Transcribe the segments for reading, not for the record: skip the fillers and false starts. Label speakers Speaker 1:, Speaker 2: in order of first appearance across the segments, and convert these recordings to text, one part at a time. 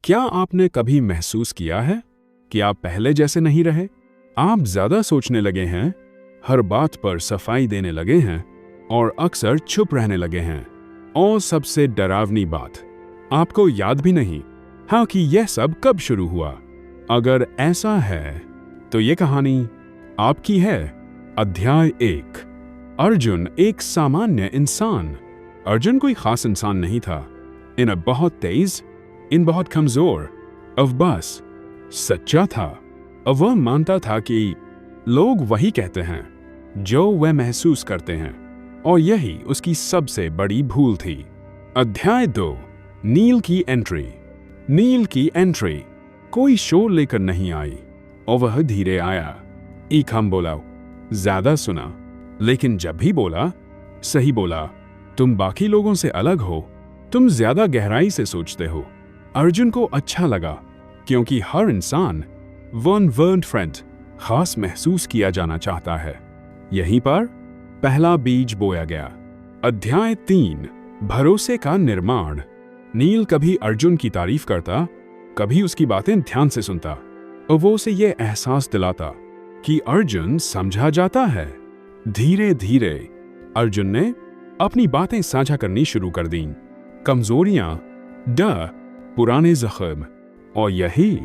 Speaker 1: क्या आपने कभी महसूस किया है कि आप पहले जैसे नहीं रहे? आप ज्यादा सोचने लगे हैं, हर बात पर सफाई देने लगे हैं और अक्सर चुप रहने लगे हैं। और सबसे डरावनी बात, आपको याद भी नहीं हाँ कि यह सब कब शुरू हुआ। अगर ऐसा है तो ये कहानी आपकी है। अध्याय 1। अर्जुन एक सामान्य इंसान। अर्जुन कोई खास इंसान नहीं था। इन बहुत तेज, इन बहुत कमजोर, अब बस सच्चा था। अब वह मानता था कि लोग वही कहते हैं जो वह महसूस करते हैं, और यही उसकी सबसे बड़ी भूल थी। अध्याय 2। नील की एंट्री। नील की एंट्री कोई शोर लेकर नहीं आई, और वह धीरे आया। एक हम बोला, ज्यादा सुना, लेकिन जब भी बोला सही बोला। तुम बाकी लोगों से अलग हो, तुम ज्यादा गहराई से सोचते हो। अर्जुन को अच्छा लगा, क्योंकि हर इंसान वन वर्ल्ड फ्रेंड खास महसूस किया जाना चाहता है। यहीं पर पहला बीज बोया गया। अध्याय 3। भरोसे का निर्माण। नील कभी अर्जुन की तारीफ करता, कभी उसकी बातें ध्यान से सुनता, और वो उसे यह एहसास दिलाता कि अर्जुन समझा जाता है। धीरे धीरे अर्जुन ने अपनी बातें साझा करनी शुरू कर दी। कमजोरियां, डर, पुराने जख्म, और यही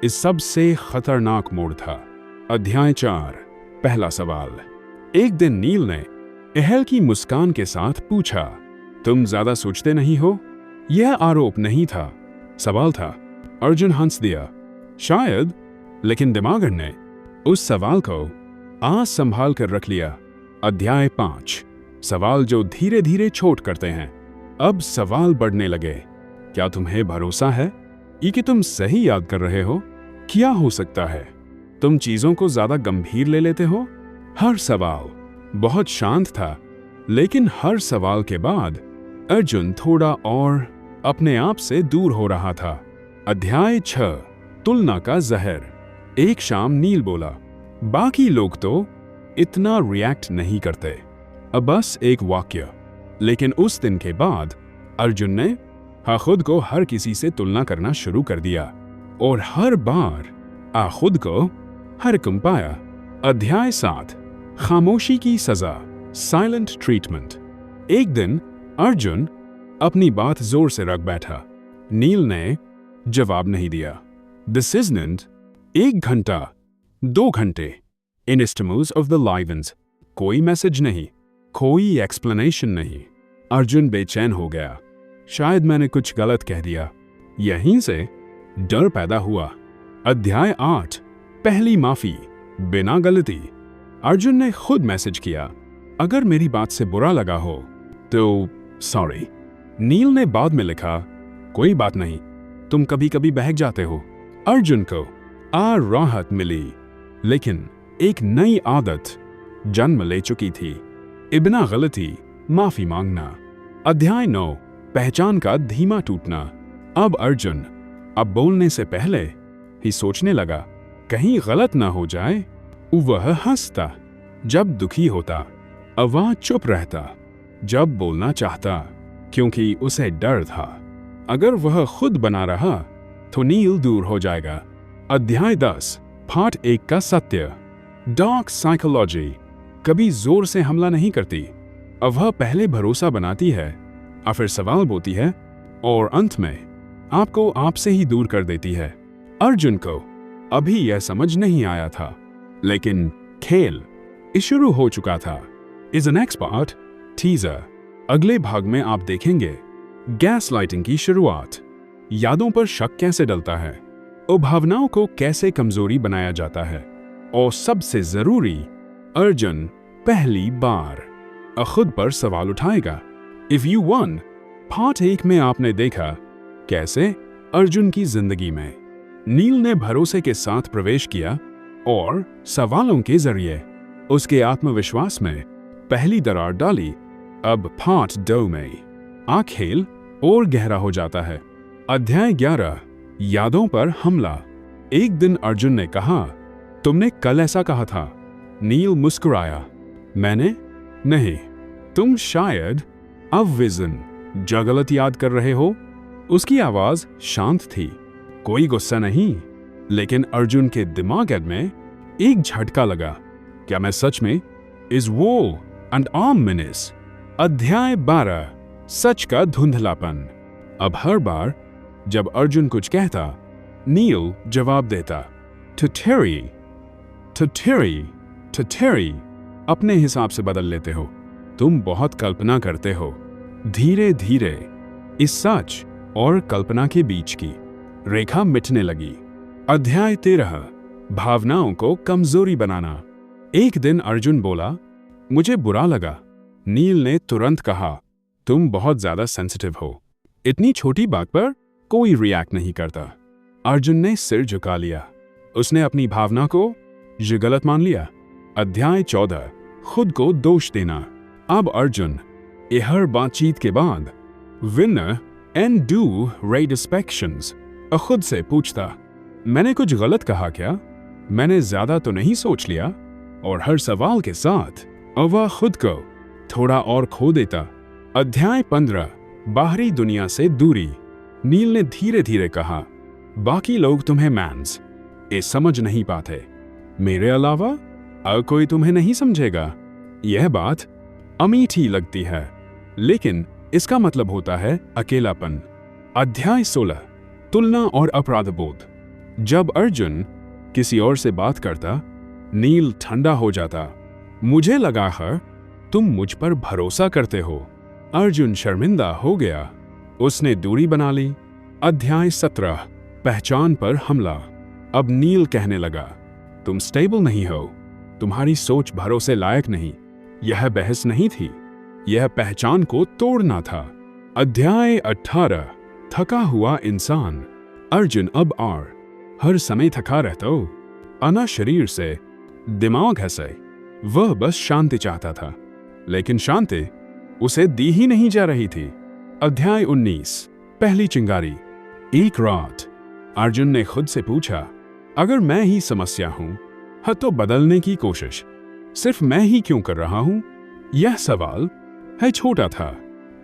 Speaker 1: इस सबसे खतरनाक मोड़ था। अध्याय 4। पहला सवाल। एक दिन नील ने एहल की मुस्कान के साथ पूछा, तुम ज्यादा सोचते नहीं हो? यह आरोप नहीं था, सवाल था। अर्जुन हंस दिया, शायद, लेकिन दिमागर ने उस सवाल को आज संभाल कर रख लिया। अध्याय 5। सवाल जो धीरे धीरे छोट करते हैं। अब सवाल बढ़ने लगे। क्या तुम्हें भरोसा है कि तुम सही याद कर रहे हो? क्या हो सकता है तुम चीजों को ज्यादा गंभीर ले लेते हो? हर सवाल बहुत शांत था, लेकिन हर सवाल के बाद अर्जुन थोड़ा और अपने आप से दूर हो रहा था। अध्याय 6। तुलना का जहर। एक शाम नील बोला, बाकी लोग तो इतना रिएक्ट नहीं करते, अब बस एक वाक्य। लेकिन उस दिन के बाद अर्जुन ने खुद को हर किसी से तुलना करना शुरू कर दिया, और हर बार खुद को हरकम पाया। अध्याय 7। खामोशी की सजा। Silent treatment. एक दिन अर्जुन अपनी बात जोर से रख बैठा। नील ने जवाब नहीं दिया। दिस इजंट 1 घंटा, 2 घंटे। इनस्टमूज ऑफ द लाइवेंस। कोई मैसेज नहीं, कोई एक्सप्लेनेशन नहीं। अर्जुन बेचैन हो गया। शायद मैंने कुछ गलत कह दिया। यहीं से डर पैदा हुआ। अध्याय 8। पहली माफी, बिना गलती। अर्जुन ने खुद मैसेज किया, अगर मेरी बात से बुरा लगा हो तो सॉरी। नील ने बाद में लिखा, कोई बात नहीं, तुम कभी कभी बहक जाते हो। अर्जुन को राहत मिली, लेकिन एक नई आदत जन्म ले चुकी थी, बिना गलती माफी मांगना। अध्याय 9। पहचान का धीमा टूटना। अब अर्जुन बोलने से पहले ही सोचने लगा, कहीं गलत ना हो जाए। वह हंसता जब दुखी होता, अब वह चुप रहता जब बोलना चाहता, क्योंकि उसे डर था अगर वह खुद बना रहा तो नील दूर हो जाएगा। अध्याय 10। पार्ट 1 का सत्य। डार्क साइकोलॉजी कभी जोर से हमला नहीं करती। अब वह पहले भरोसा बनाती है, और फिर सवाल बोती है, और अंत में आपको आपसे ही दूर कर देती है। अर्जुन को अभी यह समझ नहीं आया था, लेकिन खेल शुरू हो चुका था। Is an expert teaser. अगले भाग में आप देखेंगे गैस लाइटिंग की शुरुआत, यादों पर शक कैसे डलता है, और भावनाओं को कैसे कमजोरी बनाया जाता है, और सबसे जरूरी, अर्जुन पहली बार खुद पर सवाल उठाएगा। If you one. पार्ट 1 में आपने देखा कैसे अर्जुन की जिंदगी में नील ने भरोसे के साथ प्रवेश किया, और सवालों के जरिए उसके आत्मविश्वास में पहली दरार डाली। अब पार्ट 2 में खेल और गहरा हो जाता है। अध्याय 11। यादों पर हमला। एक दिन अर्जुन ने कहा, तुमने कल ऐसा कहा था। नील मुस्कुराया, मैंने नहीं, तुम शायद अब विजन जो गलत याद कर रहे हो। उसकी आवाज शांत थी, कोई गुस्सा नहीं, लेकिन अर्जुन के दिमाग में एक झटका लगा। क्या मैं सच में इज वॉल एंड आर्म मिनिस? अध्याय 12, सच का धुंधलापन। अब हर बार जब अर्जुन कुछ कहता, नील जवाब देता, टुटेरी टुटेरी टुटेरी। अपने हिसाब से बदल लेते हो, तुम बहुत कल्पना करते हो। धीरे धीरे इस सच और कल्पना के बीच की रेखा मिटने लगी। अध्याय 13, भावनाओं को कमजोरी बनाना। एक दिन अर्जुन बोला, मुझे बुरा लगा। नील ने तुरंत कहा, तुम बहुत ज्यादा सेंसिटिव हो। इतनी छोटी बात पर कोई रिएक्ट नहीं करता। अर्जुन ने सिर झुका लिया। उसने अपनी भावना को ये गलत मान लिया। अध्याय 14, खुद को दोष देना। अब अर्जुन हर बातचीत के बाद विनर एंड डू रेट्रोस्पेक्शंस खुद से पूछता, मैंने कुछ गलत कहा क्या? मैंने ज्यादा तो नहीं सोच लिया? और हर सवाल के साथ वह खुद को थोड़ा और खो देता। अध्याय 15, बाहरी दुनिया से दूरी। नील ने धीरे धीरे कहा, बाकी लोग तुम्हें मैंस ये समझ नहीं पाते, मेरे अलावा और कोई तुम्हें नहीं समझेगा। यह बात अमीठी लगती है, लेकिन इसका मतलब होता है अकेलापन। अध्याय 16, तुलना और अपराधबोध। जब अर्जुन किसी और से बात करता, नील ठंडा हो जाता। मुझे लगा है तुम मुझ पर भरोसा करते हो। अर्जुन शर्मिंदा हो गया। उसने दूरी बना ली। अध्याय 17, पहचान पर हमला। अब नील कहने लगा, तुम स्टेबल नहीं हो, तुम्हारी सोच भरोसे लायक नहीं। यह बहस नहीं थी, यह पहचान को तोड़ना था। अध्याय 18, थका हुआ इंसान। अर्जुन अब और हर समय थका रहता हो, अना शरीर से दिमाग है से। वह बस शांति चाहता था, लेकिन शांति उसे दी ही नहीं जा रही थी। अध्याय 19, पहली चिंगारी। एक रात अर्जुन ने खुद से पूछा, अगर मैं ही समस्या हूं, तो बदलने की कोशिश सिर्फ मैं ही क्यों कर रहा हूं? यह सवाल है छोटा था,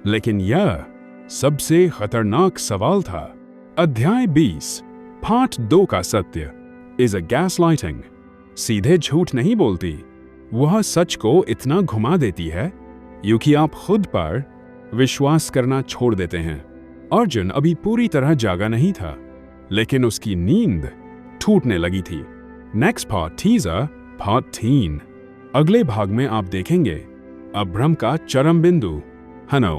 Speaker 1: लेकिन यह सबसे खतरनाक सवाल था। अध्याय 20, पार्ट 2 का सत्य। Is a gaslighting. सीधे झूठ नहीं बोलती, वह सच को इतना घुमा देती है क्योंकि आप खुद पर विश्वास करना छोड़ देते हैं। अर्जुन अभी पूरी तरह जागा नहीं था, लेकिन उसकी नींद टूटने लगी थी। Next part teaser, part 3। अगले भाग में आप देखेंगे अभ्रम का चरम बिंदु। हनो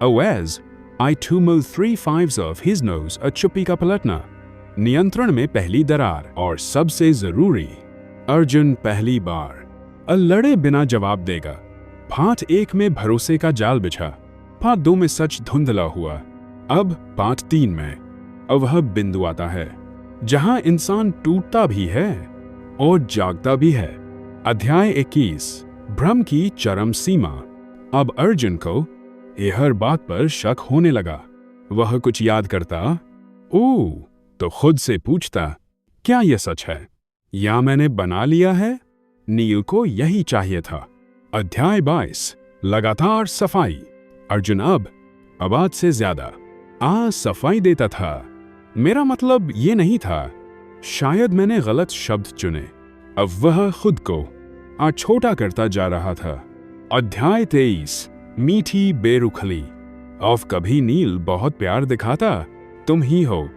Speaker 1: अवेज आई 2 move 3 5 of his nose, चुप्पी का पलटना, नियंत्रण में पहली दरार, और सबसे जरूरी, अर्जुन पहली बार लड़े बिना जवाब देगा। पार्ट 1 में भरोसे का जाल बिछा, पार्ट 2 में सच धुंधला हुआ। अब पार्ट 3 में वह बिंदु आता है जहां इंसान टूटता भी है और जागता भी है। अध्याय 21, भ्रम की चरम सीमा। अब अर्जुन को हर बात पर शक होने लगा। वह कुछ याद करता, ओह, तो खुद से पूछता, क्या यह सच है या मैंने बना लिया है? नील को यही चाहिए था। अध्याय 22, लगातार सफाई। अर्जुन अब आज से ज्यादा सफाई देता था। मेरा मतलब ये नहीं था, शायद मैंने गलत शब्द चुने। अब वह खुद को छोटा करता जा रहा था। अध्याय 23, मीठी बेरुखली। अब कभी नील बहुत प्यार दिखाता, तुम ही हो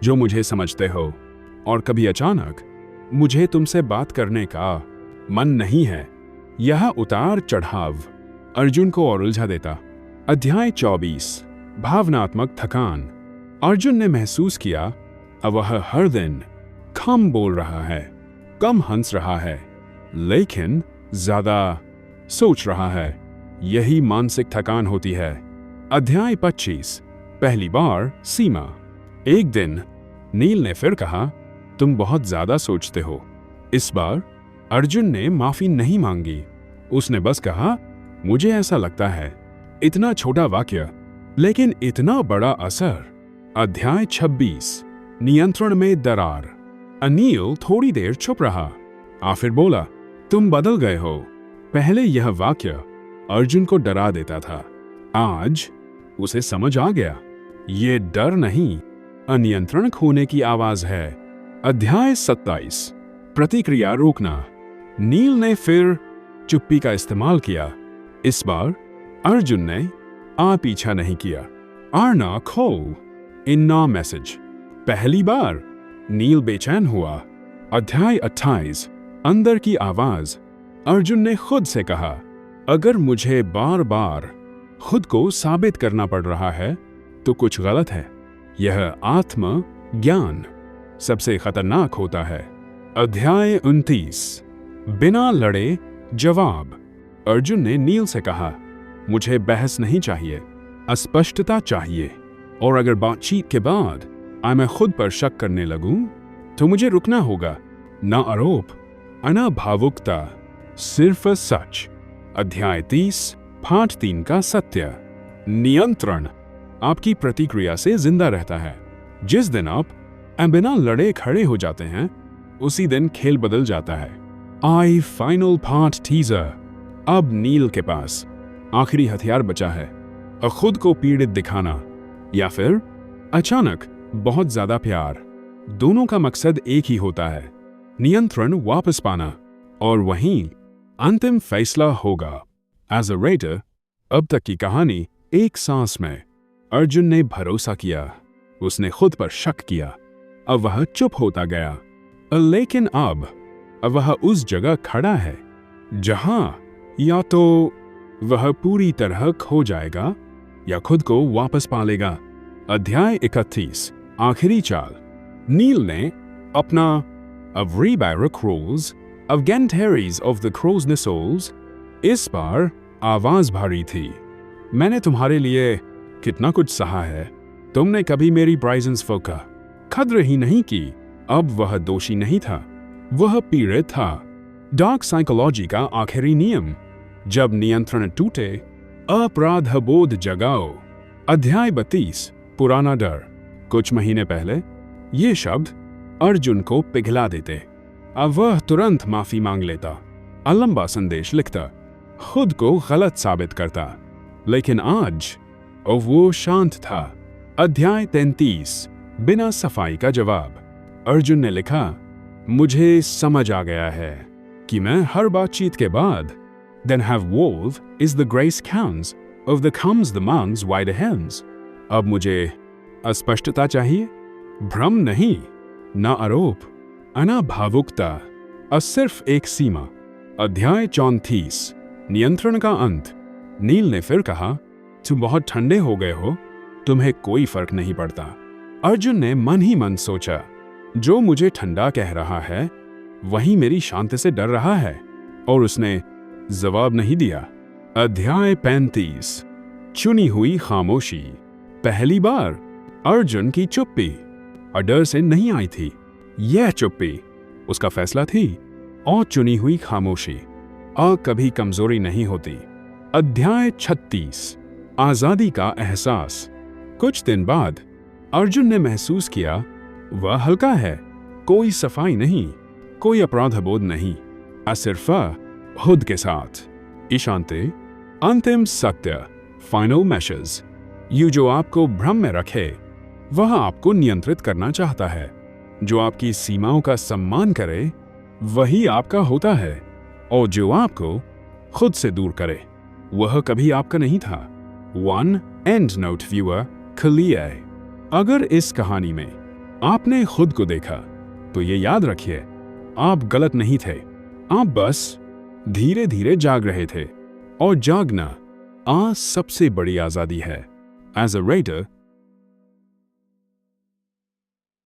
Speaker 1: जो मुझे समझते हो, और कभी अचानक मुझे तुमसे बात करने का मन नहीं है। यह उतार चढ़ाव अर्जुन को और उलझा देता। अध्याय 24, भावनात्मक थकान। अर्जुन ने महसूस किया अब वह हर दिन कम बोल रहा है, कम हंस रहा है, लेकिन ज्यादा सोच रहा है। यही मानसिक थकान होती है। अध्याय 25, पहली बार सीमा। एक दिन नील ने फिर कहा, तुम बहुत ज्यादा सोचते हो। इस बार अर्जुन ने माफी नहीं मांगी, उसने बस कहा, मुझे ऐसा लगता है। इतना छोटा वाक्य, लेकिन इतना बड़ा असर। अध्याय 26, नियंत्रण में दरार। अनिल थोड़ी देर चुप रहा, फिर बोला, तुम बदल गए हो। पहले यह वाक्य अर्जुन को डरा देता था, आज उसे समझ आ गया। ये डर नहीं, अनियंत्रण खोने की आवाज है। अध्याय 27 प्रतिक्रिया रोकना। नील ने फिर चुप्पी का इस्तेमाल किया। इस बार अर्जुन ने आ पीछा नहीं किया। आरना खो इन्ना मैसेज। पहली बार नील बेचैन हुआ। अध्याय 28 अंदर की आवाज। अर्जुन ने खुद से कहा, अगर मुझे बार बार खुद को साबित करना पड़ रहा है तो कुछ गलत है। यह आत्म ज्ञान सबसे खतरनाक होता है। अध्याय 29 बिना लड़े जवाब। अर्जुन ने नील से कहा, मुझे बहस नहीं चाहिए, अस्पष्टता चाहिए। और अगर बातचीत के बाद मैं खुद पर शक करने लगूं तो मुझे रुकना होगा। ना आरोप, ना भावुकता, सिर्फ सच। अध्याय 30 पाठ 3 का सत्य। नियंत्रण आपकी प्रतिक्रिया से जिंदा रहता है। जिस दिन आप बिना लड़े खड़े हो जाते हैं उसी दिन खेल बदल जाता है। I final part teaser. अब नील के पास आखिरी हथियार बचा है, खुद को पीड़ित दिखाना या फिर अचानक बहुत ज्यादा प्यार। दोनों का मकसद एक ही होता है, नियंत्रण वापस पाना। और वहीं अंतिम फैसला होगा। एज अ राइटर, अब तक की कहानी एक सांस में। अर्जुन ने भरोसा किया, उसने खुद पर शक किया, अब वह चुप होता गया। लेकिन अब वह उस जगह खड़ा है जहां या तो वह पूरी तरह खो जाएगा या खुद को वापस पालेगा। अध्याय 31 आखिरी चाल। नील ने अपना of Rebarra Crows of Gantaries of the Crows Nissols इस बार आवाज भारी थी। मैंने तुम्हारे लिए कितना कुछ सहा है, तुमने कभी मेरी ब्राइजन्स का कद्र ही नहीं की। अब वह दोषी नहीं था, वह पीड़ित था। डार्क साइकोलॉजी का आखिरी नियम, जब नियंत्रण टूटे अपराध बोध जगाओ। अध्याय 32 पुराना डर। कुछ महीने पहले ये शब्द अर्जुन को पिघला देते। अब वह तुरंत माफी मांग लेता, लंबा संदेश लिखता, खुद को गलत साबित करता। लेकिन आज वो शांत था। अध्याय 33 बिना सफाई का जवाब। अर्जुन ने लिखा, मुझे समझ आ गया है कि मैं हर बातचीत के बाद then have wolf is the grace counts of the comes the man's wider hands। अब मुझे अस्पष्टता चाहिए, भ्रम नहीं, ना आरोप, ना भावुकता, सिर्फ एक सीमा। अध्याय 34 नियंत्रण का अंत। नील ने फिर कहा, तुम बहुत ठंडे हो गए हो, तुम्हें कोई फर्क नहीं पड़ता। अर्जुन ने मन ही मन सोचा, जो मुझे ठंडा कह रहा है वही मेरी शांति से डर रहा है। और उसने जवाब नहीं दिया। अध्याय 35 चुनी हुई खामोशी। पहली बार अर्जुन की चुप्पी डर से नहीं आई थी। यह चुप्पी उसका फैसला थी। और चुनी हुई खामोशी कभी कमजोरी नहीं होती। अध्याय 36 आजादी का एहसास। कुछ दिन बाद अर्जुन ने महसूस किया वह हल्का है। कोई सफाई नहीं, कोई अपराध बोध नहीं, सिर्फ खुद के साथ। ईशांति अंतिम सत्य फाइनल मैसेज। यू जो आपको भ्रम में रखे वह आपको नियंत्रित करना चाहता है। जो आपकी सीमाओं का सम्मान करे वही आपका होता है। और जो आपको खुद से दूर करे वह कभी आपका नहीं था। One and note viewer clear. अगर इस कहानी में आपने खुद को देखा तो ये याद रखिए, आप गलत नहीं थे, आप बस धीरे धीरे जाग रहे थे। और जागना सबसे बड़ी आजादी है। As a writer,